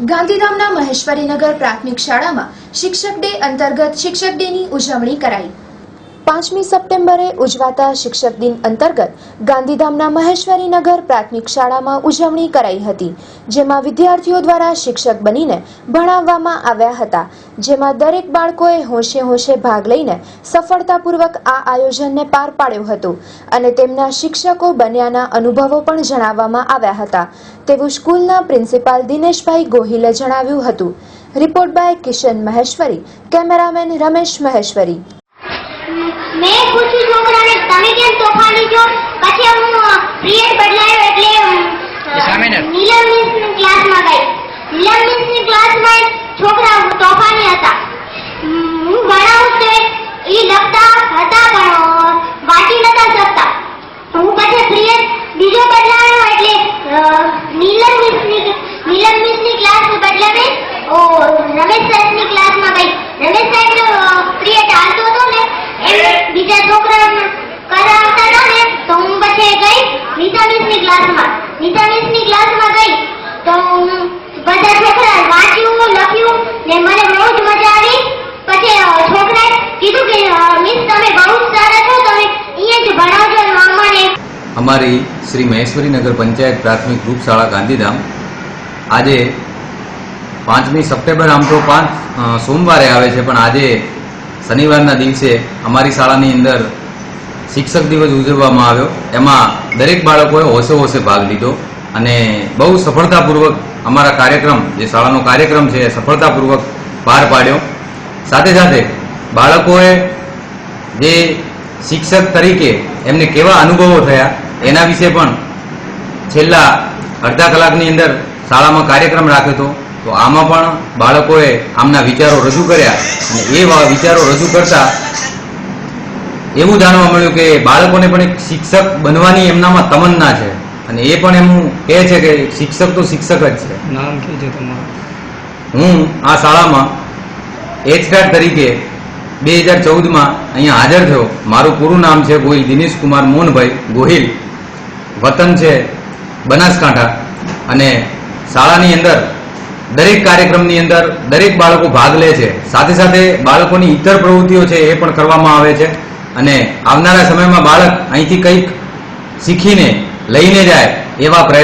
ગાંધીધામના મહેશ્વરીનગર પ્રાથમિક શાળામાં શિક્ષક ડે અંતર્ગત શિક્ષક ડેની ઉજવણી કરાઈ। 5મી સપ્ટેમ્બરે ઉજવાતા શિક્ષક દિન અંતર્ગત ગાંધીધામના મહેશ્વરીનગર પ્રાથમિક શાળામાં ઉજવણી કરાઈ હતી, જેમાં વિદ્યાર્થીઓ દ્વારા શિક્ષક બનીને ભણાવવામાં આવ્યા હતા, જેમાં દરેક બાળકોએ હોંશે હોંશે ભાગ લઈને સફળતાપૂર્વક આ આયોજનને પાર પાડ્યું હતું અને તેમના શિક્ષકો બન્યાના અનુભવો પણ જણાવવામાં આવ્યા હતા, તેવું સ્કૂલના પ્રિન્સિપાલ દિનેશભાઈ ગોહિલે જણાવ્યું હતું। Report by Kishan Maheshwari, cameraman Ramesh Maheshwari. मैं पूछूं छोकरा ने તમે કેમ તોફાની છો? પછી હું પીરિયડ બદલાયો એટલે નીલમ મિસની ક્લાસમાં ગઈ। નીલમ મિસની ક્લાસમાં છોકરા તોફાની હતા। હું ભણાવું તો એ લખતા હતા પણ વાંચી નતા શકતા। હું પછી પીરિયડ બીજો બદલાયો એટલે નીલમ મિસની ક્લાસ બદલાવે રમેશ સાહેબની ક્લાસમાં ગઈ। રમેશ સાહેબનો પીરિયડ હાલતો હતો ને બીજા છોકરા કરાવતા હતા ને તો હું પછી ગઈ નીતા મિસની ક્લાસમાં ગઈ તો બધા છોકરા વાંચ્યું લખ્યું ને મને બહુ જ મજા આવી। પછી છોકરાએ કીધું કે મિસ તમે બહુ સારા છો, તમે અહીંયા જ ભણાવજો અમને। અમારી શ્રી મહેશ્વરીનગર પંચાયત પ્રાથમિક ગ્રુપ શાળા ગાંધીધામ આજે 5મી સપ્ટેમ્બર આમ તો 5 સોમવારે આવે છે, પણ આજે શનિવારના દિવસે અમારી શાળાની અંદર શિક્ષક દિવસ ઉજવવામાં આવ્યો। એમાં દરેક બાળકોએ હોશે હોશે ભાગ લીધો અને બહુ સફળતાપૂર્વક અમારા કાર્યક્રમ, જે શાળાનો કાર્યક્રમ છે, સફળતાપૂર્વક પાર પાડ્યો। સાથે સાથે બાળકોએ જે શિક્ષક તરીકે એમને કેવા અનુભવો થયા એના વિશે પણ છેલ્લા અડધા કલાકની અંદર શાળામાં કાર્યક્રમ રાખ્યો હતો। તો આમાં પણ બાળકોએ આમના વિચારો રજૂ કર્યા અને એ વિચારો રજૂ કરતા એવું જાણવા મળ્યું કે બાળકોને પણ એક શિક્ષક બનવાની એમનામાં તમન્ના છે અને એ પણ એમ કહે છે કે શિક્ષક તો શિક્ષક જ છે। નામ શું છે તમારું? હું આ શાળામાં એચકાર્ડ તરીકે 2014માં અહીંયા હાજર થયો। મારું પૂરું નામ છે ગોહિલ દિનેશ કુમાર મોહનભાઈ ગોહિલ, વતન છે બનાસકાંઠા અને શાળાની અંદર દરેક કાર્યક્રમની અંદર દરેક બાળકો ભાગ લે છે। સાથે સાથે બાળકોની ઇતર પ્રવૃત્તિઓ છે એ પણ કરવામાં આવે છે અને આવનારા સમયમાં બાળક અહીંથી કંઈક શીખીને લઈને જાય એવા પ્રયત્ન